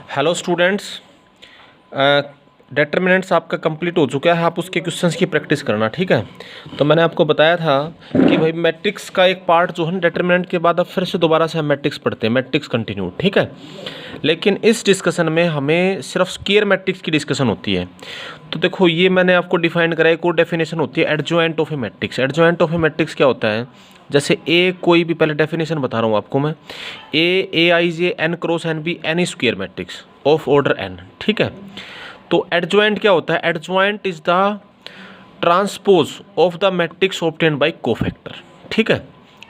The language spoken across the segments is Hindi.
हेलो स्टूडेंट्स, डिटर्मिनेंट्स आपका कंप्लीट हो चुका है। आप उसके क्वेश्चंस की प्रैक्टिस करना, ठीक है। तो मैंने आपको बताया था कि भाई मैट्रिक्स का एक पार्ट जो है डिटर्मिनेंट के बाद अब फिर से दोबारा से हम मैट्रिक्स पढ़ते हैं, मैट्रिक्स कंटिन्यू, ठीक है। लेकिन इस डिस्कशन में हमें सिर्फ स्क्वायर मैट्रिक्स की डिस्कशन होती है। तो देखो, ये मैंने आपको डिफाइन करा है, एक और डेफिनेशन होती है adjoint of A matrix. Adjoint of A matrix क्या होता है? जैसे ए, कोई भी, पहले डेफिनेशन बता रहा हूँ आपको मैं, A I J N cross N be any square matrix of order N, ठीक है। तो एडजॉइंट क्या होता है? Adjoint is the transpose of the matrix obtained by cofactor, ठीक है।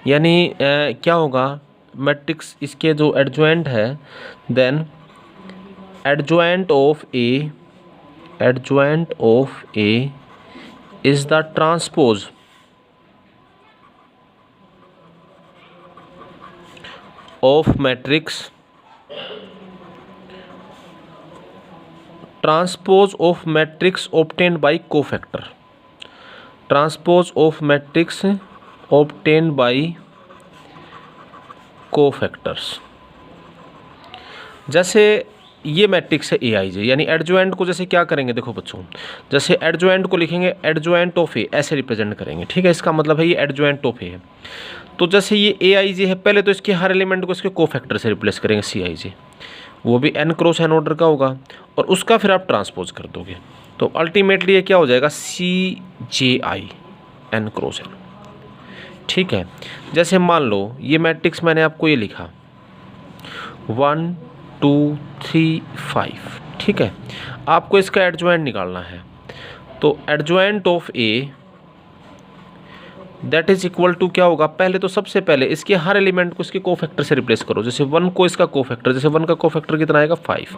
यानी क्या होगा, मैट्रिक्स इसके जो एडजॉइंट है, then adjoint of A is the transpose of matrix transpose of matrix obtained by cofactor, transpose of matrix obtained by cofactors। जैसे ये मैट्रिक्स है ए आई जे, यानी एडजॉइंट को जैसे क्या करेंगे, देखो बच्चों, जैसे एडजॉइंट को लिखेंगे एडजॉइंट ऑफ ए, ऐसे रिप्रेजेंट करेंगे, ठीक है। इसका मतलब है ये एडजॉइंट ऑफ ए है। तो जैसे ये ए आई जे है, पहले तो इसके हर एलिमेंट को इसके कोफैक्टर से रिप्लेस करेंगे, सी आई जे, वो भी एन क्रॉस एन ऑर्डर का होगा, और उसका फिर आप ट्रांसपोज कर दोगे। तो अल्टीमेटली ये क्या हो जाएगा, सी जे आई एन क्रॉस एन, ठीक है। जैसे मान लो ये मैट्रिक्स मैंने आपको ये लिखा 1 2 3 5, ठीक है। आपको इसका एडजॉइंट निकालना है, तो adjoint of A that is equal to क्या होगा, पहले तो सबसे पहले इसके हर एलिमेंट को इसके कोफैक्टर से रिप्लेस करो। जैसे 1 को इसका कोफैक्टर, जैसे 1 का कोफैक्टर कितना आएगा 5,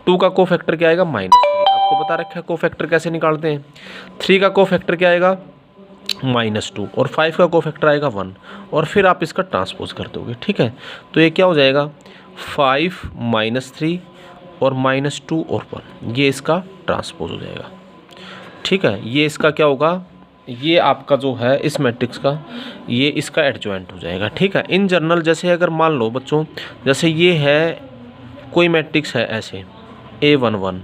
2 का कोफैक्टर क्या आएगा -3, आपको बता रखा है कोफैक्टर कैसे निकालते हैं। 3 का कोफैक्टर क्या आएगा -2, और 5 का कोफैक्टर आएगा 1, और फिर आप इसका ट्रांसपोज कर दोगे, ठीक है। तो ये क्या हो जाएगा 5 -3 और -2 और 1, ये इसका ट्रांसपोज हो जाएगा, ठीक है। ये इसका क्या होगा, ये आपका जो है इस मैट्रिक्स का, ये इसका एडजॉइंट हो जाएगा, ठीक है। इन जनरल जैसे अगर मान लो बच्चों, जैसे ये है कोई मैट्रिक्स है ऐसे A11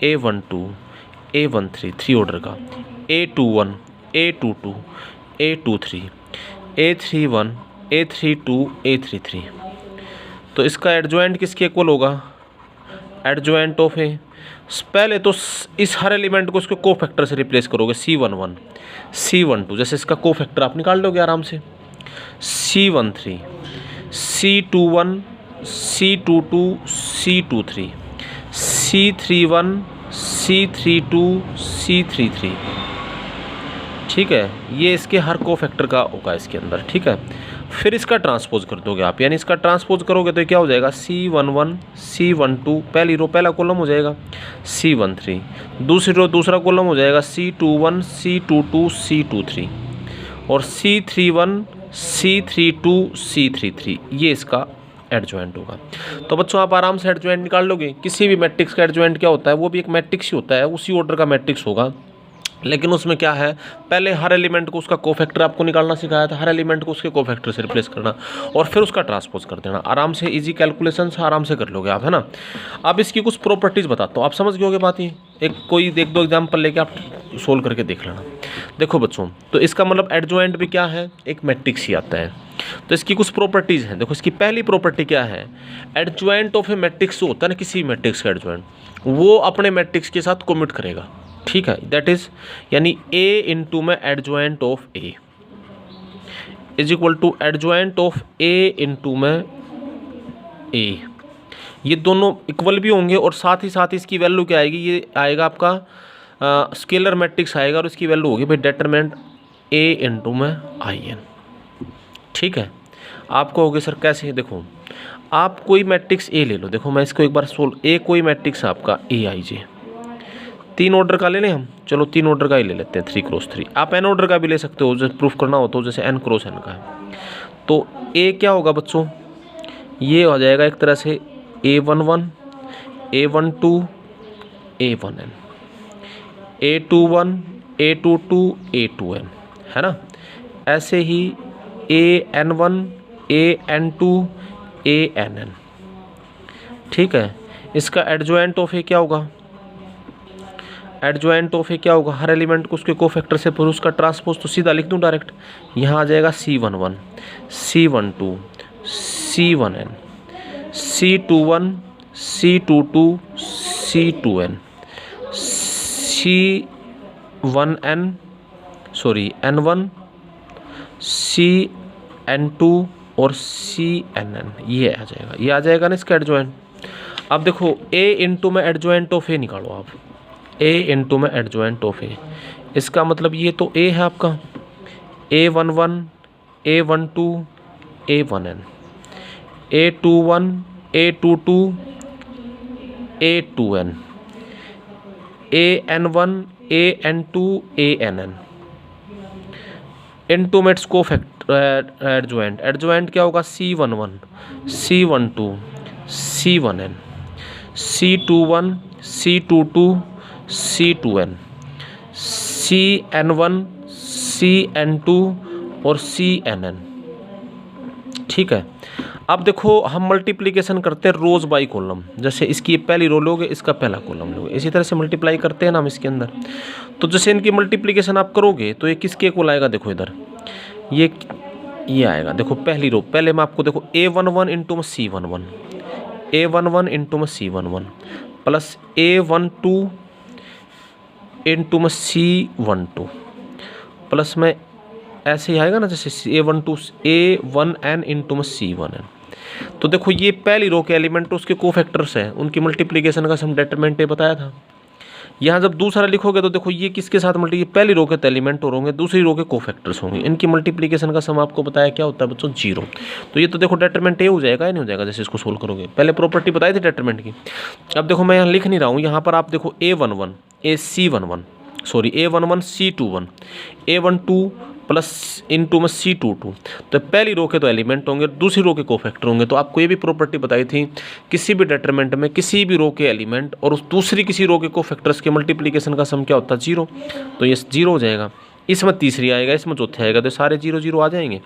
A12 A13 3 ऑर्डर का, A21 A22 A23 A31 A32 A33, तो इसका एडजॉइंट किसके इक्वल होगा, एडजॉइंट ऑफ ए। पहले तो इस हर एलिमेंट को इसके कोफैक्टर से रिप्लेस करोगे, C11 C12, जैसे इसका कोफैक्टर आप निकाल लोगे आराम से, C13 C21 C22 C23 C31 C32 C33, ठीक है। ये इसके हर कोफैक्टर का होगा इसके अंदर, ठीक है। फिर इसका ट्रांसपोज कर दोगे आप, यानी इसका ट्रांसपोज करोगे तो क्या हो जाएगा C11 C12, पहली रो पहला कॉलम हो जाएगा C13, दूसरी रो दूसरा कॉलम हो जाएगा C21 C22 C23, और C31 C32 C33, ये इसका एडजॉइंट होगा। तो बच्चों आप आराम से एडजॉइंट निकाल लोगे। किसी भी मैट्रिक्स का एडजॉइंट क्या होता है, वो भी एक मैट्रिक्स ही होता है, उसी ऑर्डर का मैट्रिक्स होगा, लेकिन उसमें क्या है, पहले हर एलिमेंट को उसका कोफैक्टर आपको निकालना सिखाया था, हर एलिमेंट को उसके कोफैक्टर से रिप्लेस करना, और फिर उसका ट्रांसपोज कर देना। आराम से इजी कैलकुलेशंस आराम से कर लोगे आप, है ना। अब इसकी कुछ प्रॉपर्टीज़ बताता हूँ, आप समझ गए होगे बात। ही एक कोई देख दो एग्जाम्पल लेके आप सोल्व करके देख लेना। देखो बच्चों, तो इसका मतलब एडजॉइंट भी क्या है, एक मैट्रिक्स ही आता है। तो इसकी कुछ प्रॉपर्टीज़ हैं। देखो, इसकी पहली प्रॉपर्टी क्या है, एडजॉइंट ऑफ ए मैट्रिक्स होता है ना, किसी मैट्रिक्स का एडजॉइंट, वो अपने मैट्रिक्स के साथ कमिट करेगा, ठीक है। दैट इज, यानी A इंटू में adjoint of A is equal to adjoint of A into में A, ये दोनों इक्वल भी होंगे, और साथ ही इसकी वैल्यू क्या आएगी, ये आएगा आपका स्केलर मैट्रिक्स आएगा, और इसकी वैल्यू होगी भाई डिटरमिनेंट A इंटू में IN, ठीक है। आपको होगी सर कैसे, देखो आप कोई मैट्रिक्स A ले लो, देखो मैं इसको एक बार सोल्व, A कोई मैट्रिक्स आपका AIJ 3 ऑर्डर का ले लें हम, चलो 3 ऑर्डर का ही ले लेते हैं, 3 क्रॉस 3। आप n ऑर्डर का भी ले सकते हो, जैसे प्रूफ करना हो तो, जैसे n क्रॉस n का है। तो A क्या होगा बच्चों, ये हो जाएगा एक तरह से A11 A12 A1n A21 A22 A2n, है ना। ऐसे ही AN1 AN2 ANN, ठीक है। इसका एडजॉइंट ऑफ ए क्या होगा, एडजॉइंट ऑफ ए क्या होगा, हर एलिमेंट को उसके कोफैक्टर से फिर उसका ट्रांसपोज, तो सीधा लिख दूं डायरेक्ट, यहाँ आ जाएगा C11, C12, C1n, C21, C22, C2n, C1n, sorry N1, Cn2 और Cnn, ये आ जाएगा, ये आ जाएगा ना इसका एडजॉइंट। अब देखो A इंटू में एडजॉइंट ऑफ ए निकालो आप, A इंटू में एडजॉइंट ऑफ ए, इसका मतलब ये तो A है आपका, A11, A12, A1n, A21, A22, A2n, AN1, AN2, ANN, into में इसको एडजॉइंट, एडजॉइंट क्या होगा, C11, C12, C1n, C21, C22, C2n, Cn1, Cn2 और Cnn। ठीक है, अब देखो हम मल्टीप्लिकेशन करते हैं रोज बाई कॉलम, जैसे इसकी पहली रो लोगे, इसका पहला कॉलम लोगे, इसी तरह से मल्टीप्लाई करते हैं ना हम इसके अंदर। तो जैसे इनकी मल्टीप्लिकेशन आप करोगे तो ये किसके इक्वल आएगा, देखो इधर ये आएगा, देखो पहली रो, पहले मैं आपको देखो A11 इंटू में C11, A11 इंटू में C11 प्लस A12 इंटू में C12 प्लस में ऐसे ही आएगा ना, जैसे A12 A1n इंटू में C1n। तो देखो ये पहली रो के एलिमेंट उसके कोफैक्टर्स हैं, उनकी मल्टीप्लिकेशन का सम डेटरमिनेंट ए बताया था। यहाँ जब दूसरा लिखोगे तो देखो ये किसके साथ ये पहली रो के एलिमेंट और होंगे, दूसरी रो के कोफैक्टर्स होंगे, इनकी मल्टीप्लिकेशन का सम आपको बताया क्या होता है बच्चों, 0। तो ये तो देखो डेटरमिनेंट ए हो जाएगा या नहीं हो जाएगा, जैसे इसको सोल्व करोगे। पहले प्रॉपर्टी बताई थी डेटरमिनेंट की, अब देखो मैं यहाँ लिख नहीं रहा हूँ, यहाँ पर आप देखो A11 AC11 sorry A11 C21 A12 plus into में C22, तो पहली रो के तो एलिमेंट होंगे, दूसरी रो के कोफैक्टर होंगे। तो आपको ये भी प्रॉपर्टी बताई थी, किसी भी डेटरमिनेंट में किसी भी रो के एलिमेंट और उस दूसरी किसी रो के कोफैक्टर्स के मल्टीप्लिकेशन का सम क्या होता है, 0। तो ये 0 हो जाएगा, इसमें तीसरी आएगा, इसमें चौथे आएगा, तो सारे 0 0 आ जाएंगे।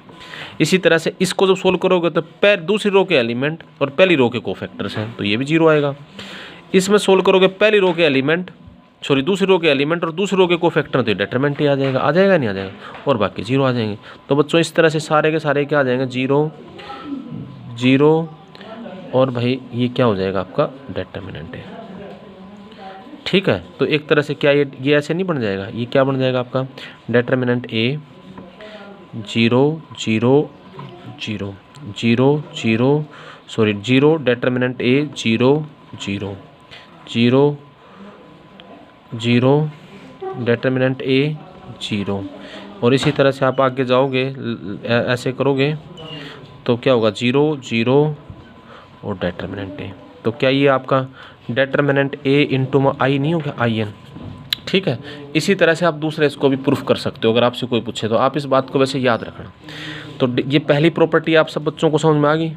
इसी तरह से इसको जब सोल्व करोगे तो दूसरी रो के एलिमेंट और पहली रो के कोफैक्टर्स हैं, तो ये भी 0 आएगा। इसमें सोल्व करोगे पहली रो के एलिमेंट सॉरी दूसरी रो के एलिमेंट और दूसरी रो के कोफैक्टर, तो डेटरमिनेंट ही आ जाएगा नहीं आ जाएगा, और बाकी 0 आ जाएंगे। तो बच्चों इस तरह से सारे के सारे क्या आ जाएंगे, 0 0 और भाई ये क्या हो जाएगा आपका डेटरमिनेंट है। ठीक है, तो एक तरह से क्या ये ऐसे नहीं बन जाएगा, ये क्या बन जाएगा आपका डेटरमिनेंट ए 0 0 0 0 0 सॉरी 0 डेटरमिनेंट ए 0 0 0 0 डेटरमिनेंट ए 0। और इसी तरह से आप आगे जाओगे ऐसे करोगे तो क्या होगा 0 0 और डेटरमिनेंट ए। तो क्या ये आपका डेटरमिनेंट ए इंटू में आई नहीं हो गया, आई एन। ठीक है, इसी तरह से आप दूसरे इसको भी प्रूफ कर सकते हो, अगर आपसे कोई पूछे तो आप इस बात को वैसे याद रखना। तो ये पहली प्रॉपर्टी आप सब बच्चों को समझ में आ गई,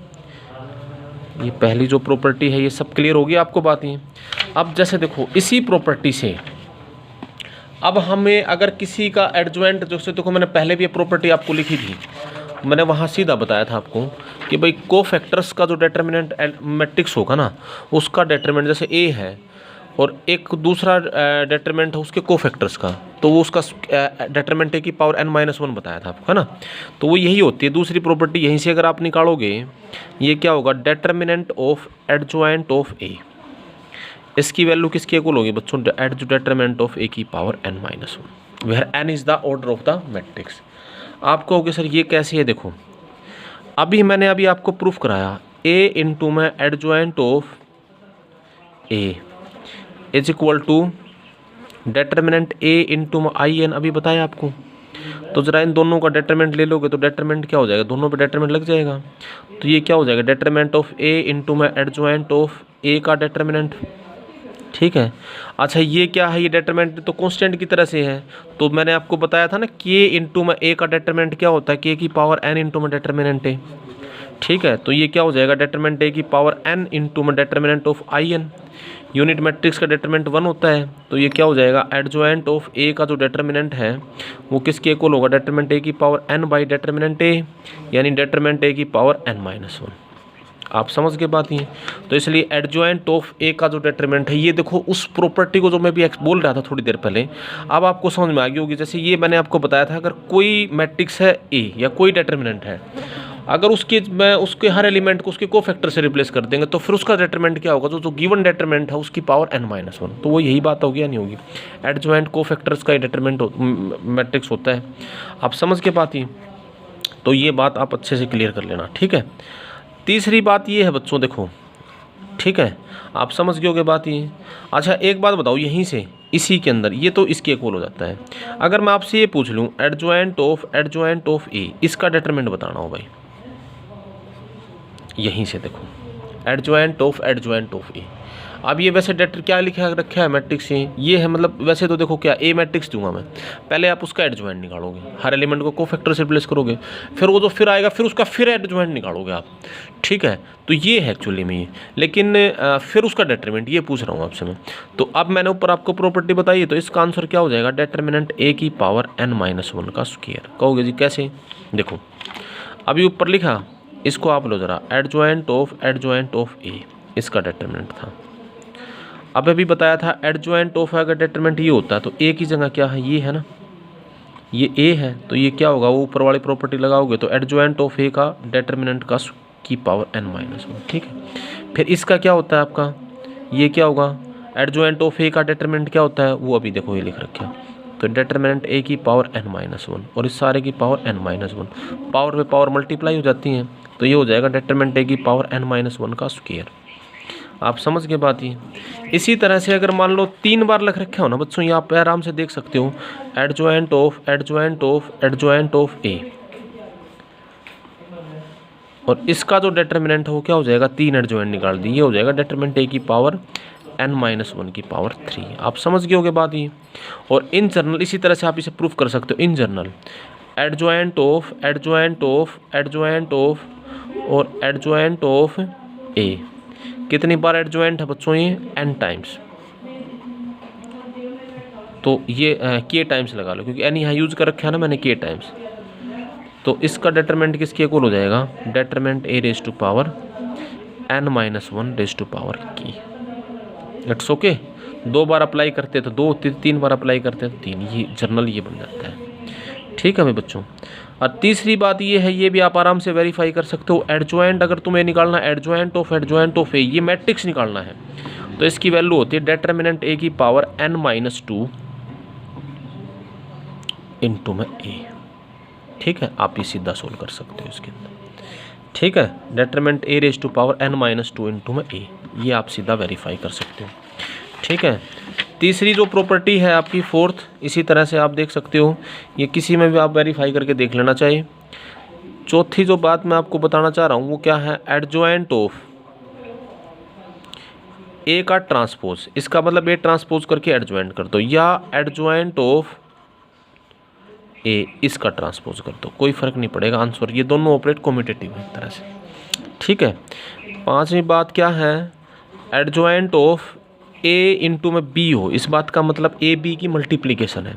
ये पहली जो प्रॉपर्टी है ये सब क्लियर होगी आपको बात ये। अब जैसे देखो इसी प्रॉपर्टी से अब हमें अगर किसी का एडजॉइंट, जैसे देखो मैंने पहले भी ये प्रॉपर्टी आपको लिखी थी, मैंने वहाँ सीधा बताया था आपको कि भाई कोफैक्टर्स का जो डेटरमिनेंट मैट्रिक्स होगा ना, उसका डेटरमिनेंट जैसे ए है और एक दूसरा डेटरमिनेंट है उसके कोफैक्टर्स का, तो वो उसका डेटरमिनेंट ए की पावर n-1 बताया था आपको, है ना। तो वो यही होती है दूसरी प्रॉपर्टी, यहीं से अगर आप निकालोगे ये क्या होगा, डेटरमिनेंट ऑफ एडजॉइंट ऑफ ए। इसकी वैल्यू किसके इक्वल होगी बच्चों, डेटरमिनेंट ऑफ ए की power n-1, where n is the order of the matrix. आप कहोगे सर ये कैसे है, देखो मैंने आपको प्रूफ कराया a इंटू में adjoint of a is equal to determinant a into में आई एन, अभी बताया आपको। तो जरा इन दोनों का डेटरमिनेंट ले लोगे तो डेटरमिनेंट क्या हो जाएगा, दोनों पे डेटरमिनेंट लग जाएगा। तो ये क्या हो जाएगा, डेटरमिनेंट ऑफ a इंटू में एडजॉइंट ऑफ a का डेटरमिनेंट। ठीक है, अच्छा ये क्या है, ये डेटरमिनेंट तो कांस्टेंट की तरह से है। तो मैंने आपको बताया था ना k इंटू में a का डेटरमिनेंट क्या होता है, k की पावर n इंटू में डेटरमिनेंट है। ठीक है, तो ये क्या हो जाएगा, डेटरमिनेंट a की पावर n इंटू में determinant of I n. Unit matrix का डेटरमिनेंट 1 होता है, तो ये क्या हो जाएगा, एडजॉइंट ऑफ a का जो डेटरमिनेंट है वो किसके इक्वल होगा, डेटरमिनेंट a की power n by determinant a, यानी डेटरमिनेंट a की पावर n-1। आप समझ के बात ही। तो इसलिए एडजॉइंट ऑफ ए का जो डेटरमिनेंट है, ये देखो उस प्रॉपर्टी को जो मैं भी बोल रहा था थोड़ी देर पहले, अब आपको समझ में आ गई होगी। जैसे ये मैंने आपको बताया था, अगर कोई मैट्रिक्स है ए या कोई डेटरमिनेंट है, अगर उसके हर एलिमेंट को उसके कोफैक्टर से रिप्लेस कर देंगे तो फिर उसका डेटरमिनेंट क्या होगा, जो गिवन डेटरमिनेंट है उसकी पावर n-1। तो वो यही बात होगी या नहीं होगी, एडजॉइंट कोफैक्टर्स का डेटरमिनेंट मैट्रिक्स होता है। आप समझ के बात ही। तो ये बात आप अच्छे से क्लियर कर लेना, ठीक है। तीसरी बात ये है बच्चों, देखो ठीक है, आप समझ गए होगे बात ये। अच्छा एक बात बताओ, यहीं से इसी के अंदर ये तो इसके इक्वल हो जाता है। अगर मैं आपसे ये पूछ लूँ एडजॉइंट ऑफ ए, इसका डेटरमिनेंट बताना हो भाई, यहीं से देखो एडजॉइंट ऑफ ए। अब ये वैसे डेटर क्या लिखा रखा है मैट्रिक्स, ये है, मतलब वैसे तो देखो क्या ए मैट्रिक्स दूंगा मैं, पहले आप उसका एडजॉइंट निकालोगे, हर एलिमेंट को कोफैक्टर से रिप्लेस करोगे, फिर वो जो फिर आएगा फिर उसका फिर एडजॉइंट निकालोगे आप, ठीक है। तो ये है एक्चुअली में ये, लेकिन फिर उसका डेटरमिनेंट ये पूछ रहा हूँ आपसे मैं। तो अब मैंने ऊपर आपको प्रॉपर्टी बताई है, तो इसका आंसर क्या हो जाएगा, डेटरमिनेंट ए की पावर n-1 का स्क्वायर। कहोगे जी कैसे, देखो अभी ऊपर लिखा, इसको आप लो जरा, एडजॉइंट ऑफ ए इसका डेटरमिनेंट था। अब अभी बताया था एडजॉइंट ऑफ अगर डेटरमिनेंट ये होता है तो ए की जगह क्या है, ये है ना, ये ए है, तो ये क्या होगा, वो ऊपर वाली प्रॉपर्टी लगाओगे तो एडजॉइंट ऑफ ए का डेटरमिनेंट का की पावर n-1, ठीक है। फिर इसका क्या होता है आपका, ये क्या होगा, एडजॉइंट ऑफ ए का डेटरमिनेंट क्या होता है, वो अभी देखो ये लिख रखा है। तो डेटरमिनेंट ए की पावर n-1 और इस सारे की पावर n-1, पावर पे पावर मल्टीप्लाई हो जाती हैं, तो ये हो जाएगा डेटरमिनेंट ए की पावर n-1 का स्क्वायर। आप समझ के बात ही। इसी तरह से अगर मान लो 3 बार लिख रखे हो ना बच्चों, ये आप आराम से देख सकते हो, एडजॉइंट ऑफ ए, और इसका जो डेटरमिनेंट है वो क्या हो जाएगा, 3 एडजॉइंट निकाल दी, ये हो जाएगा डेटरमिनेंट ए की पावर n-1 की पावर 3। आप समझ गए होगे बात ये। और इन जनरल इसी तरह से आप इसे प्रूफ कर सकते हो, इन जनरल एडजॉइंट ऑफ ए, कितनी बार एडजॉइंट है बच्चों, ये n टाइम्स, तो ये k टाइम्स लगा लो, क्योंकि n यहाँ यूज कर रखा है ना मैंने, k टाइम्स। तो इसका डेटरमिनेंट किसके इक्वल हो जाएगा, determinant a raise to power n-1 raise to power k। It's okay, 2 बार अप्लाई करते तो 2, 3 बार अप्लाई करते तो 3, ये जर्नल ये बन जाता है, ठीक है मेरे बच्चों। और तीसरी बात ये है, ये भी आप आराम से वेरीफाई कर सकते हो, एडजॉइंट अगर तुम्हें निकालना एडजॉइंट ऑफ ए, ये मैट्रिक्स निकालना है, तो इसकी वैल्यू होती है डेटरमिनेंट ए की पावर n-2 इंटू में ए, ठीक है। आप ये सीधा सोल्व कर सकते हो इसके अंदर, ठीक है। Determinant A raise to power n-2 into में ए, ये आप सीधा वेरीफाई कर सकते हो, ठीक है। तीसरी जो प्रॉपर्टी है आपकी फोर्थ, इसी तरह से आप देख सकते हो, ये किसी में भी आप वेरीफाई करके देख लेना चाहिए। चौथी जो बात मैं आपको बताना चाह रहा हूँ वो क्या है, एडजॉइंट ऑफ ए का ट्रांसपोज, इसका मतलब ए ट्रांसपोज करके एडजॉइंट कर दो, या एडजॉइंट ऑफ ए इसका ट्रांसपोज कर दो, कोई फर्क नहीं पड़ेगा आंसर, ये दोनों ऑपरेट कम्यूटेटिव है एक तरह से, ठीक है। पांचवी बात क्या है, एडजॉइंट ऑफ ए इंटू में बी हो, इस बात का मतलब ए बी की मल्टीप्लीकेशन है,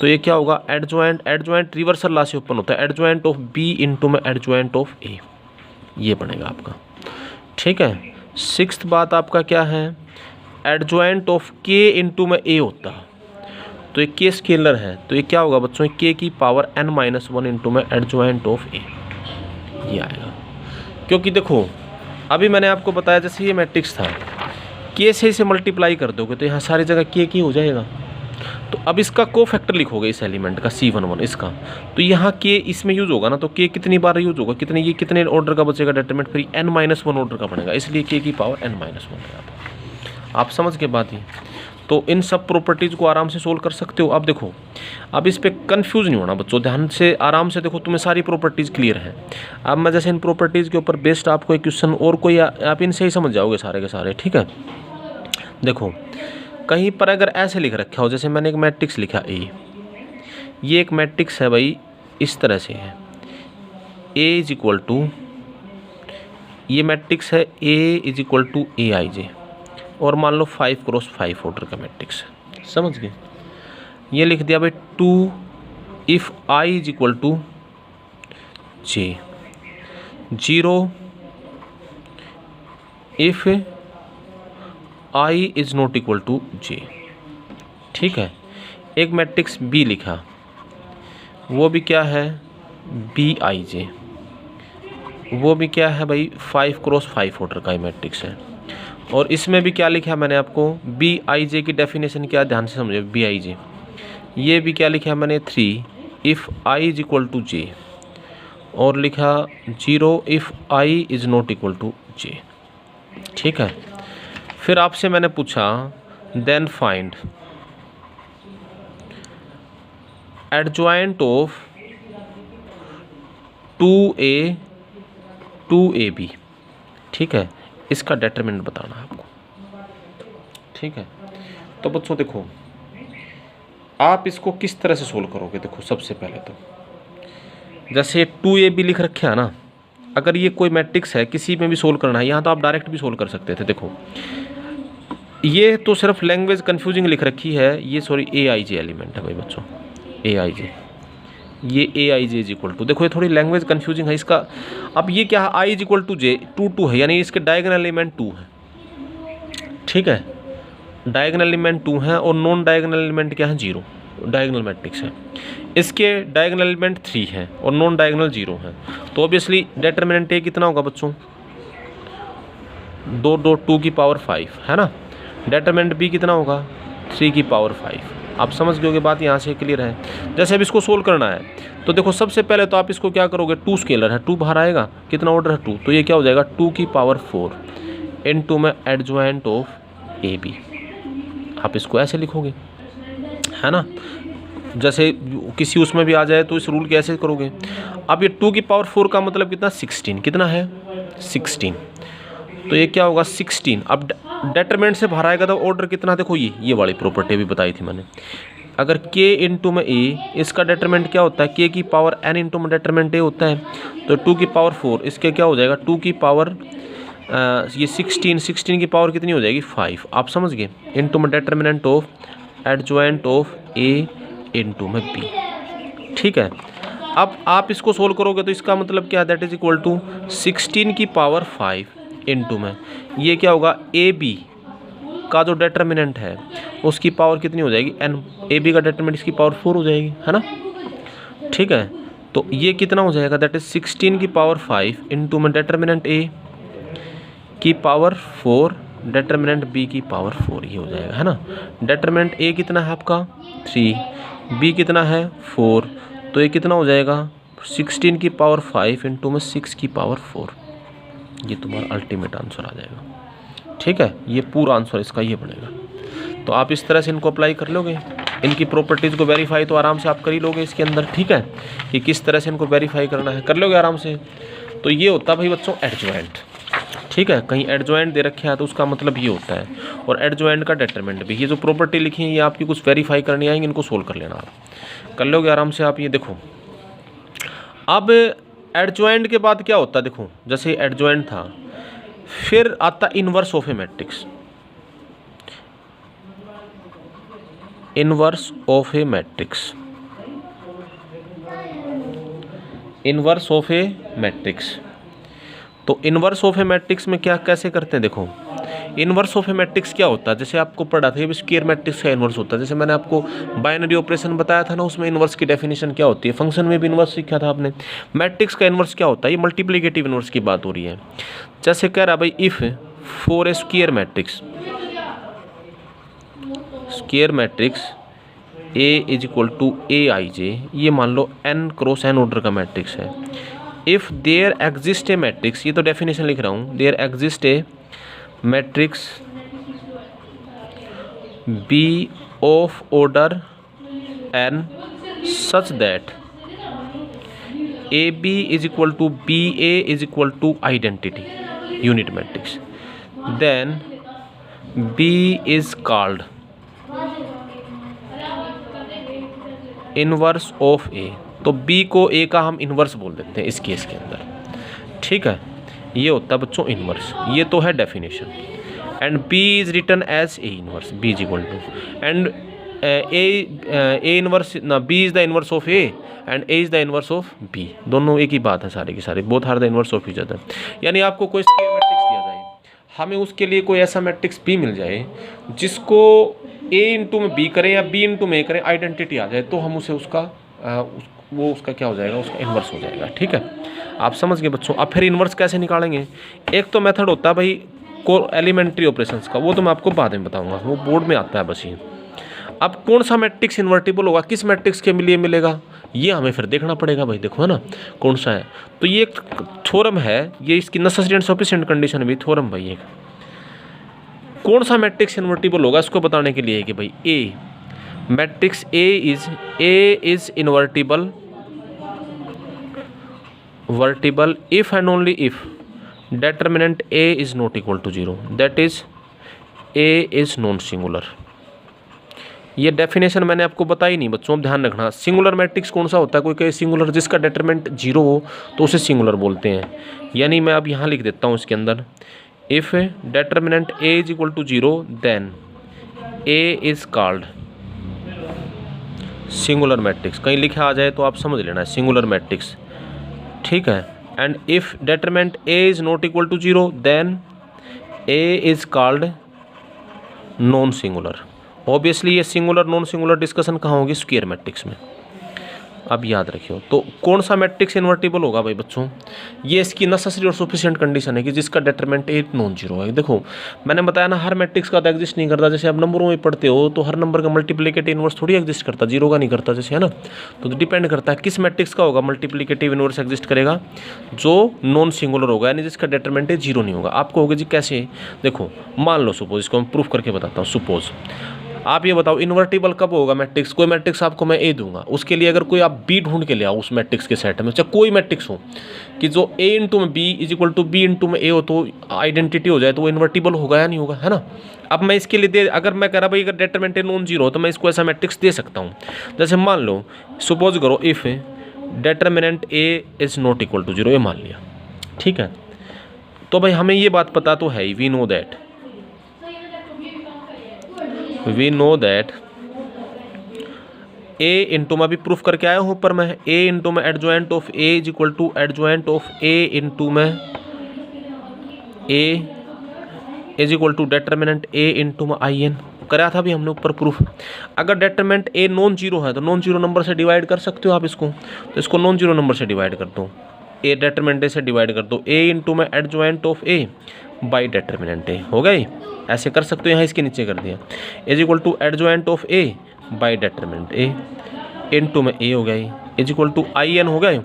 तो ये क्या होगा, एडजॉइंट रिवर्सल लॉ से ओपन होता है, एडजॉइंट ऑफ बी इंटू में एडजॉइंट ऑफ ए, ये बनेगा आपका, ठीक है। सिक्स्थ बात आपका क्या है, एडजॉइंट ऑफ के इंटू में ए होता है, तो ये के स्केलर है, तो ये क्या होगा बच्चों, के की पावर n-1 इंटू में एडजॉइंट ऑफ ए, ये आएगा। क्योंकि देखो अभी मैंने आपको बताया जैसे ये मैट्रिक्स था, के से इसे मल्टीप्लाई कर दोगे तो यहाँ सारी जगह के की हो जाएगा, तो अब इसका कोफैक्टर लिखोगे इस एलिमेंट का C11 इसका, तो यहाँ के इसमें यूज होगा ना, तो के कितनी बार यूज होगा, ये कितने ऑर्डर का बचेगा डेटरमिनेंट, फिर n-1 ऑर्डर का बनेगा, इसलिए के की पावर n-1 है। आप समझ के बात ही। तो इन सब प्रॉपर्टीज़ को आराम से सोल्व कर सकते हो। अब देखो, अब इस पर कन्फ्यूज़ नहीं होना बच्चों, ध्यान से आराम से देखो, तुम्हें सारी प्रॉपर्टीज़ क्लियर है। अब मैं जैसे इन प्रॉपर्टीज़ के ऊपर बेस्ड आपको एक क्वेश्चन और कोई आप इनसे ही समझ जाओगे सारे के सारे, ठीक है। देखो कहीं पर अगर ऐसे लिख रखा हो, जैसे मैंने एक मैट्रिक्स लिखा ए, ये एक मैट्रिक्स है भाई, इस तरह से है, ए इज इक्वल टू, ये मैट्रिक्स है ए is equal to A I जे, और मान लो 5x5 ऑर्डर का मैट्रिक्स है, समझ गए। ये लिख दिया भाई 2 if I is equal to J, 0 if I is not equal to J. ठीक है, एक मैट्रिक्स बी लिखा, वो भी क्या है, बी आई जे, वो भी क्या है भाई 5x5 ऑर्डर का ही मैट्रिक्स है। और इसमें भी क्या लिखा है मैंने आपको, बी आई जे की डेफिनेशन क्या, ध्यान से समझो, बी आई जे, ये भी क्या लिखा है मैंने 3 if I is equal to J, और लिखा 0 if I is not equal to J. ठीक है, फिर आपसे मैंने पूछा then find adjoint of 2a 2ab। ठीक है, इसका डेटरमिनेंट बताना है आपको। ठीक है, तो बच्चों देखो आप इसको किस तरह से सोल्व करोगे। देखो सबसे पहले तो जैसे 2ab लिख रखे है ना, अगर ये कोई मैट्रिक्स है किसी में भी सोल्व करना है, यहाँ तो आप डायरेक्ट भी सोल्व कर सकते थे। देखो ये तो सिर्फ लैंग्वेज कन्फ्यूजिंग लिख रखी है, ये sorry A I J element है भाई बच्चों, ए आई जे, ये ए I J is equal to, देखो ये थोड़ी लैंग्वेज कन्फ्यूजिंग है इसका। अब ये क्या है, आई इज इक्वल टू जे, 2 2 है, यानी इसके डायगोनल एलिमेंट 2 है। ठीक है, डायगोनल एलिमेंट 2 है और नॉन डायगोनल एलिमेंट क्या है, 0, डायगोनल मैट्रिक्स है। इसके डायगोनल एलिमेंट 3 है और नॉन डायगोनल 0 है, तो ऑब्वियसली डेटरमिनेंट ए कितना होगा बच्चों, 2 की पावर 5 है ना। डेटरमिनेंट बी कितना होगा, 3 की पावर 5। आप समझ गए बात, यहाँ से क्लियर है। जैसे अब इसको सोल्व करना है तो देखो सबसे पहले तो आप इसको क्या करोगे, 2 स्केलर है, 2 बाहर आएगा, कितना ऑर्डर है 2, तो ये क्या हो जाएगा 2 की पावर 4 इनटू में एडजॉइंट ऑफ ए बी। आप इसको ऐसे लिखोगे है ना, जैसे किसी उसमें भी आ जाए तो इस रूल कैसे करोगे। अब ये 2 की पावर 4 का मतलब कितना, 16, कितना है 16, तो ये क्या होगा 16। अब डेटरमिनेंट से बाहर आएगा तो ऑर्डर कितना, देखो ये वाली प्रॉपर्टी भी बताई थी मैंने, अगर k इंटू में a, इसका डेटरमिनेंट क्या होता है, k की पावर n इंटू में डेटरमिनेंट a होता है, तो 2 की पावर 4 इसके क्या हो जाएगा 2 की पावर ये 16 की पावर कितनी हो जाएगी 5। आप समझ गए, इंटू में determinant of adjoint of a into में b। ठीक है, अब आप इसको सोल्व करोगे तो इसका मतलब क्या, दैट इज इक्वल टू 16 की पावर 5 इंटू में ये क्या होगा, ए बी का जो डेटरमिनेंट है उसकी पावर कितनी हो जाएगी n, ए बी का डेटरमिनेंट इसकी पावर 4 हो जाएगी है ना। ठीक है, तो ये कितना हो जाएगा, दैट इज 16 की पावर 5 इंटू में डेटरमिनेंट ए की पावर 4 डेटरमिनेंट बी की पावर 4, ये हो जाएगा है ना। डेटरमिनेंट ए कितना है आपका 3, बी कितना है 4, तो ये कितना हो जाएगा 16 की पावर 5 इंटू में 6 की पावर 4, ये तुम्हारा अल्टीमेट आंसर आ जाएगा। ठीक है, ये पूरा आंसर इसका ये बनेगा। तो आप इस तरह से इनको अप्लाई कर लोगे, इनकी प्रॉपर्टीज़ को वेरीफाई तो आराम से आप कर ही लोगे इसके अंदर। ठीक है, कि किस तरह से इनको वेरीफाई करना है, कर लोगे आराम से। तो ये होता है भाई बच्चों एडजॉइंट। ठीक है, कहीं एडजॉइंट दे रखे हैं तो उसका मतलब ये होता है, और एडजॉइंट का डेटरमिनेंट भी। ये जो प्रॉपर्टी लिखी है ये आपकी कुछ वेरीफाई करनी आएंगे, इनको सोल्व कर लेना, आप कर लोगे आराम से आप। ये देखो अब एडजॉइंट के बाद क्या होता है, देखो जैसे एडजॉइंट था फिर आता inverse of A matrix. Inverse of A matrix, inverse of A matrix. तो इनवर्स ऑफ ए मैट्रिक्स में क्या कैसे करते हैं, देखो इनवर्स ऑफ ए मैट्रिक्स क्या होता है, जैसे आपको पढ़ा था ये स्क्वायर मैट्रिक्स का इनवर्स होता है। जैसे मैंने आपको बाइनरी ऑपरेशन बताया था ना, उसमें इनवर्स की डेफिनेशन क्या होती है, फंक्शन में भी इनवर्स सीखा था आपने। मैट्रिक्स का इनवर्स क्या होता है, ये मल्टीप्लिकेटिव इनवर्स की बात हो रही है। जैसे कह रहा भाई if for a square matrix, square matrix A is equal to A I J, ये मान लो n क्रॉस n ऑर्डर का मैट्रिक्स है। If there exist a matrix, ये तो डेफिनेशन लिख रहा हूँ, there exist a matrix B of order n such that A B is equal to B A is equal to identity unit matrix, then B is called inverse of A. तो b को a का हम इनवर्स बोल देते हैं इस केस के अंदर। ठीक है, ये होता है बच्चों इनवर्स, ये तो है definition. And b is written as a inverse, b is equal to and a inverse ना, b is the inverse of a and a is the inverse of b, दोनों एक ही बात है सारे के सारे, both are the inverse of each other. यानी आपको कोई स्क्वायर मैट्रिक्स दिया जाए, हमें उसके लिए कोई ऐसा मैट्रिक्स बी मिल जाए जिसको ए इंटू में बी करें या बी इंटू में ए करें, आइडेंटिटी आ जाए, तो हम उसे उसका वो उसका क्या हो जाएगा, उसका इन्वर्स हो जाएगा। ठीक है, आप समझ गए बच्चों। अब फिर इन्वर्स कैसे निकालेंगे? एक तो मेथड होता है भाई को एलिमेंट्री ऑपरेशंस का, वो तो मैं आपको बाद में बताऊंगा, वो बोर्ड में आता है बस ये। अब कौन सा मैट्रिक्स इन्वर्टिबल होगा, किस मैट्रिक्स के लिए मिलेगा, ये हमें फिर देखना पड़ेगा भाई। देखो है ना कौन सा है, तो ये एक थ्योरम है, ये इसकी नेसेसरी एंड सफिशिएंट कंडीशन भी थ्योरम भाई। एक कौन सा मैट्रिक्स इन्वर्टिबल होगा इसको बताने के लिए है कि भाई a matrix A is invertible if and only if determinant A is not equal to 0, that is A is non singular। ये डेफिनेशन मैंने आपको बताई नहीं बच्चों, ध्यान रखना। सिंगुलर मैट्रिक्स कौन सा होता है, कोई कहे सिंगुलर जिसका डेटरमिनेंट 0 हो तो उसे सिंगुलर बोलते हैं। यानी मैं अब यहाँ लिख देता हूँ इसके अंदर, if determinant A is equal to 0 then A is called singular matrix. कहीं लिखा आ जाए तो आप समझ लेना है सिंगुलर मैट्रिक्स। ठीक है, and if determinant A is not equal to 0 then A is called non singular. Obviously ये सिंगुलर नॉन सिंगुलर डिस्कशन कहाँ होगी, स्क्वायर मैट्रिक्स में। अब याद रखियो, तो कौन सा मैट्रिक्स इन्वर्टिबल होगा भाई बच्चों, ये इसकी नेसेसरी और सफिशिएंट कंडीशन है कि जिसका डेटरमिनेंट ए नॉन जीरो है। देखो मैंने बताया ना, हर मैट्रिक्स का तो एग्जिस्ट नहीं करता। जैसे आप नंबरों में पढ़ते हो तो हर नंबर का मल्टीप्लिकेटिव इन्वर्स थोड़ी एग्जिस्ट करता, जीरो का नहीं करता जैसे, है ना। तो डिपेंड करता है किस मैट्रिक्स का होगा मल्टीप्लिकेटिव इन्वर्स एग्जिस्ट करेगा, जो नॉन सिंगुलर होगा, यानी जिसका डेटरमिनेंट जीरो नहीं होगा। आपको होगा जी कैसे, देखो मान लो सपोज, इसको मैं प्रूफ करके बताता हूँ। सपोज आप ये बताओ इन्वर्टिबल कब होगा मैट्रिक्स, कोई मैट्रिक्स आपको मैं ए दूंगा, उसके लिए अगर कोई आप बी ढूंढ के ले आओ उस मैट्रिक्स के सेट में, चाहे कोई मैट्रिक्स हो, कि जो ए इंटू में B is equal to B into में ए हो, तो आइडेंटिटी हो जाए, तो वो इन्वर्टिबल होगा या नहीं होगा, है ना। अब मैं इसके लिए दे, अगर मैं कह रहा भाई अगर डेटरमिनेंट नॉन जीरो हो तो मैं इसको ऐसा मैट्रिक्स दे सकता हूँ। जैसे मान लो सपोज करो if determinant A is not equal to zero, ये मान लिया। ठीक है, तो भाई हमें ये बात पता तो है ही, we know that A into में अभी प्रूफ करके आया हूँ ऊपर में, ए इंटू में adjoint of A is equal to adjoint of A into में A is equal to determinant A into में आई एन कराया था भी हमने ऊपर प्रूफ। अगर डेटरमिनेंट ए नॉन जीरो है तो नॉन जीरो नंबर से डिवाइड कर सकते हो आप इसको, तो इसको नॉन जीरो नंबर से डिवाइड कर दो, ए डेटरमिनेंट ए से डिवाइड कर दो, ए इंटू में adjoint of A by determinant A, हो गई। ऐसे कर सकते हो, यहाँ इसके नीचे कर दिया, is equal to adjoint of A by determinant A into में ए हो गई, is equal to I n हो गए।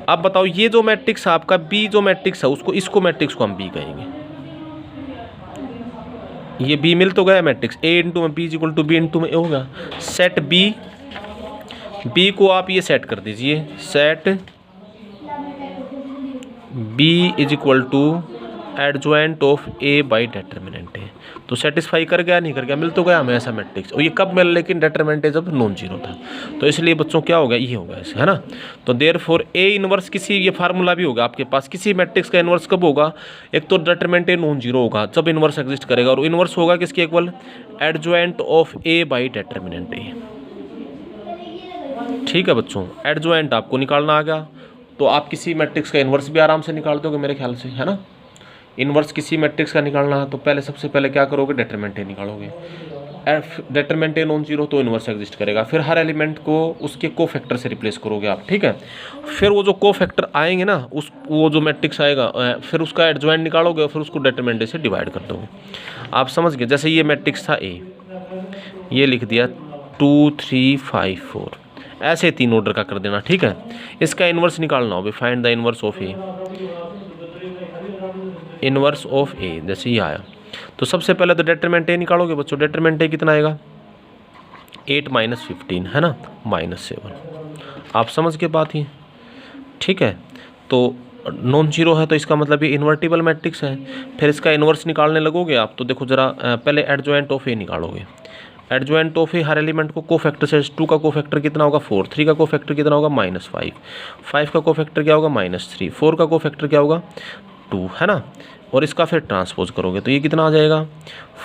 अब बताओ ये जो मैट्रिक्स है आपका बी, जो मैट्रिक्स है उसको, इसको मैट्रिक्स को हम बी कहेंगे। ये बी मिल तो गया मैट्रिक्स, ए इंटू में B is equal to B into में ए होगा। सेट बी को आप ये सेट कर दीजिए, set B is equal to adjoint of A by determinant A. तो सेटिस्फाई कर गया नहीं कर गया, मिल तो गया हमें ऐसा मैट्रिक्स। और ये कब मिला, लेकिन डेटरमिनेंट ए जब नॉन जीरो था, तो इसलिए बच्चों क्या होगा, ये होगा ऐसे, है ना। तो देयरफॉर ए इनवर्स किसी, ये फार्मूला भी होगा आपके पास, किसी मैट्रिक्स का इनवर्स कब होगा, एक तो डेटरमिनेंट ए नॉन जीरो होगा जब इनवर्स एग्जिस्ट करेगा, और इनवर्स होगा किसके equal, adjoint of A by determinant A. ठीक है बच्चों, एडजॉइंट आपको निकालना आ गया, तो आप किसी मैट्रिक्स का इनवर्स भी आराम से निकाल दोगे मेरे ख्याल से, है ना। इनवर्स किसी मैट्रिक्स का निकालना है तो पहले सबसे पहले क्या करोगे, डेटरमिनेंट ए निकालोगे। F determinant a non zero तो इनवर्स एग्जिस्ट करेगा, फिर हर एलिमेंट को उसके कोफैक्टर से रिप्लेस करोगे आप। ठीक है, फिर वो जो कोफैक्टर आएंगे ना, उस वो जो मैट्रिक्स आएगा फिर उसका एडजॉइंट निकालोगे और फिर उसको डेटरमिनेंट ए से डिवाइड कर दोगे। आप समझ गए। जैसे ये मैट्रिक्स था ए, ये लिख दिया 2 3 5 4, ऐसे 3 ऑर्डर का कर देना। ठीक है, इसका इनवर्स निकालना हो, find the inverse of A, inverse of A, जैसे ये आया तो सबसे पहले तो डेटरमिनेंट ए निकालोगे बच्चों। डेटरमिनेंट ए कितना आएगा, 8 - 15, है ना, -7। आप समझ के बात ही। ठीक है, तो नॉन जीरो है तो इसका मतलब ये इन्वर्टिबल मैट्रिक्स है। फिर इसका इनवर्स निकालने लगोगे आप, तो देखो जरा पहले एडजॉइंट ऑफ ए निकालोगे। Adjoint of A her element को कोफैक्टर से, 2 का कोफैक्टर कितना होगा 4, 3 का कोफैक्टर कितना होगा -5, 5 का कोफैक्टर क्या होगा -3, 4 का कोफैक्टर क्या होगा 2, है ना। और इसका फिर ट्रांसपोज करोगे तो ये कितना आ जाएगा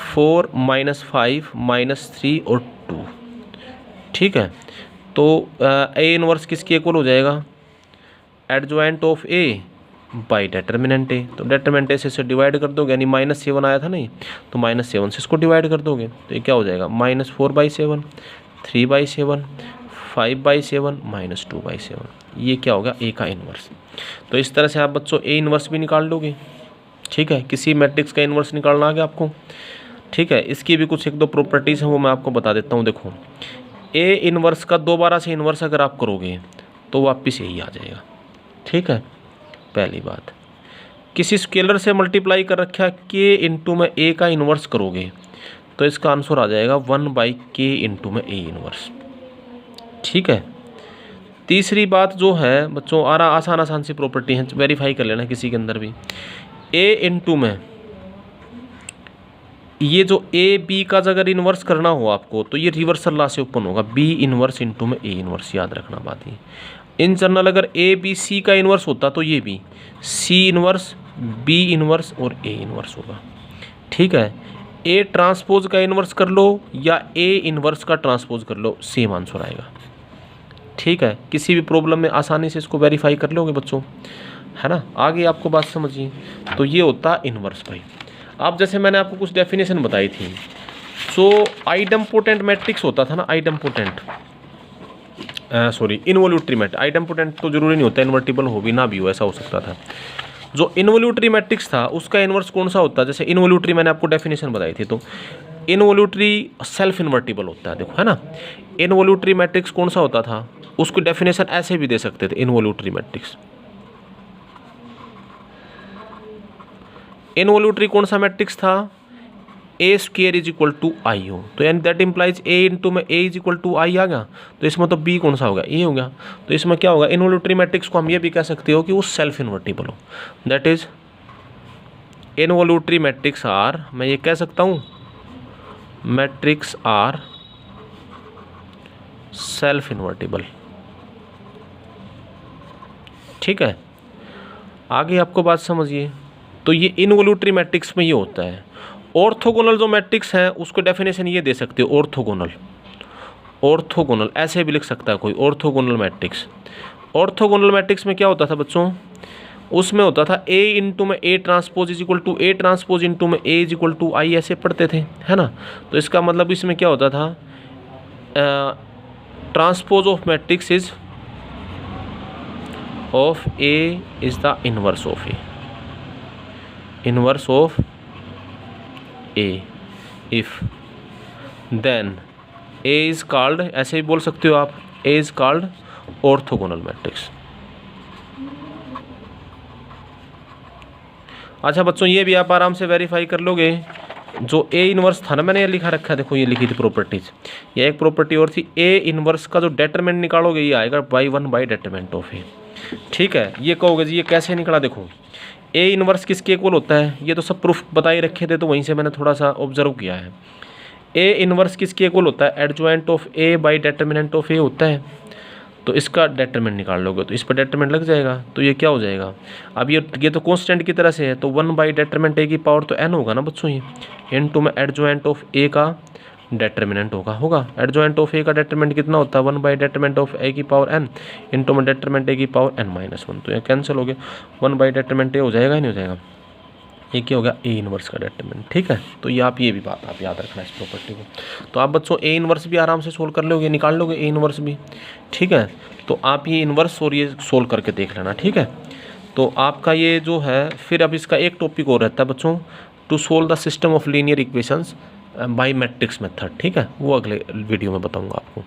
4 - 5 - 3 और 2। ठीक है, तो ए इनवर्स किसके इक्वल हो जाएगा, adjoint of A by determinant A. तो डेटर्मिनेंट ए से इसे डिवाइड कर दोगे, यानी -7 आया था नहीं, तो -7 से इसको डिवाइड कर दोगे, तो ये क्या हो जाएगा -4/7, 3/7, 5/7, -2/7। ये क्या होगा ए का इन्वर्स। तो इस तरह से आप बच्चों ए इन्वर्स भी निकाल लोगे। ठीक है, किसी मैट्रिक्स का इन्वर्स निकालना आ गया आपको। ठीक है, इसकी भी कुछ 1-2 प्रॉपर्टीज़ हैं, वो मैं आपको बता देता हूँ। देखो, ए इन्वर्स का दोबारा से इन्वर्स अगर आप करोगे तो वापस यही आ जाएगा। ठीक है, पहली बात, किसी स्केलर से मल्टीप्लाई कर रखा के इंटू में ए का इन्वर्स करोगे तो इसका आंसर आ जाएगा 1/k इंटू में ए इन्वर्स। ठीक है, तीसरी बात जो है बच्चों, आसान सी प्रॉपर्टी है, वेरीफाई कर लेना किसी के अंदर भी। ए इंटू में ये जो ए बी का अगर इन्वर्स करना हो आपको तो ये रिवर्सल लॉ से ओपन होगा, बी इन्वर्स इंटू में ए इन्वर्स, याद रखना बात ही। इन जनरल अगर ए बी सी का इन्वर्स होता तो ये भी सी इन्वर्स, बी इन्वर्स और ए इन्वर्स होगा। ठीक है, ए ट्रांसपोज का इन्वर्स कर लो या ए इन्वर्स का ट्रांसपोज कर लो, सेम आंसर आएगा। ठीक है, किसी भी प्रॉब्लम में आसानी से इसको वेरीफाई कर लोगे बच्चों, है ना। आगे आपको बात समझिए, तो ये होता इन्वर्स भाई। अब जैसे मैंने आपको कुछ डेफिनेशन बताई थी, सो आइडम्पोटेंट मैट्रिक्स होता था ना, आइडम्पोटेंट इनवोल्यूटरी मैट्रिक्स। आइडम्पोटेंट तो जरूरी नहीं होता, इन्वर्टिबल हो भी ना भी हो, ऐसा हो सकता था। जो इनवोल्यूटरी मैट्रिक्स था उसका इन्वर्स कौन सा होता है, जैसे इनवोल्यूटरी मैंने आपको डेफिनेशन बताई थी, तो इनवोल्यूटरी सेल्फ इन्वर्टिबल होता है। देखो, है ना, इनवोल्यूटरी मैट्रिक्स कौन सा होता था, उसको डेफिनेशन ऐसे भी दे सकते थे, इनवोल्यूटरी मैट्रिक्स। इनवोल्यूटरी कौन सा मैट्रिक्स था, ए स्क्वायर इज इक्वल टू आई हो, तो यानी दैट इम्प्लाइज ए इंटू में ए इज इक्वल टू आई आ गया, तो इसमें तो बी कौन सा होगा, ए हो गया। तो इसमें क्या होगा, इनवोल्यूटरी मैट्रिक्स को हम ये भी कह सकते हो कि वो सेल्फ इन्वर्टिबल हो, that is involutory matrix are, मैं ये कह सकता हूँ मैट्रिक्स आर सेल्फ इन्वर्टिबल। ठीक है, आगे आपको बात समझिए, तो ये इनवोल्यूटरी मैट्रिक्स में ये होता है। ऑर्थोगोनल जो मैट्रिक्स है उसको डेफिनेशन ये दे सकते हो, ऑर्थोगोनल, ऑर्थोगोनल ऐसे भी लिख सकता है कोई, ऑर्थोगोनल मैट्रिक्स। ऑर्थोगोनल मैट्रिक्स में क्या होता था बच्चों, उसमें होता था ए इंटू में A transpose is equal to A transpose into में A is equal to I, ऐसे पढ़ते थे, है ना। तो इसका मतलब इसमें क्या होता था, transpose of matrix is of A is the inverse of A, inverse of A if then A is called, ऐसे ही बोल सकते हो आप, A is called orthogonal matrix. अच्छा बच्चों, ये भी आप आराम से वेरीफाई कर लोगे, जो ए इनवर्स था ना, मैंने ये लिखा रखा है, देखो ये लिखी थी प्रॉपर्टीज, ये एक प्रॉपर्टी और थी, ए इनवर्स का जो डेटरमिनेंट निकालोगे ये आएगा /1 डेटरमिनेंट ऑफ ए। ठीक है, ये कहोगे जी ये कैसे निकला, देखो ए इनवर्स किसके इक्वल होता है, ये तो सब प्रूफ बता ही रखे थे, तो वहीं से मैंने थोड़ा सा ऑब्जर्व किया है। ए इनवर्स किसके इक्वल होता है, adjoint of A by determinant of A होता है। तो इसका डेटरमिनेंट निकाल लोगे तो इस पर डेटरमिनेंट लग जाएगा, तो ये क्या हो जाएगा, अब ये तो कांस्टेंट की तरह से है, तो 1 डेटरमिनेंट ए की पावर तो n होगा ना बच्चों, ये इनटू में एडजॉइंट ऑफ ए का डेटरमिनेंट होगा। एडजॉइंट ऑफ ए का डेटरमिनेंट कितना होता है, 1 डेटरमिनेंट ऑफ ए की पावर n इंटू में डेटरमिनेंट ए की पावर n-1, तो ये कैंसिल हो गया, 1 डेटरमिनेंट ए हो जाएगा ही नहीं हो जाएगा, ये क्या हो गया, ए इनवर्स का डेटरमिनेंट। ठीक है, तो ये भी बात आप याद रखना इस प्रॉपर्टी को। तो आप बच्चों ए इनवर्स भी आराम से सोल्व कर लोगे, निकाल लोगे ए इनवर्स भी। ठीक है, तो आप ये इनवर्स और ये सोल्व करके देख लेना। ठीक है, तो आपका ये जो है, फिर अब इसका एक टॉपिक और रहता है बच्चों, to solve the system of linear equations by matrix method. ठीक है, वो अगले वीडियो में बताऊंगा आपको।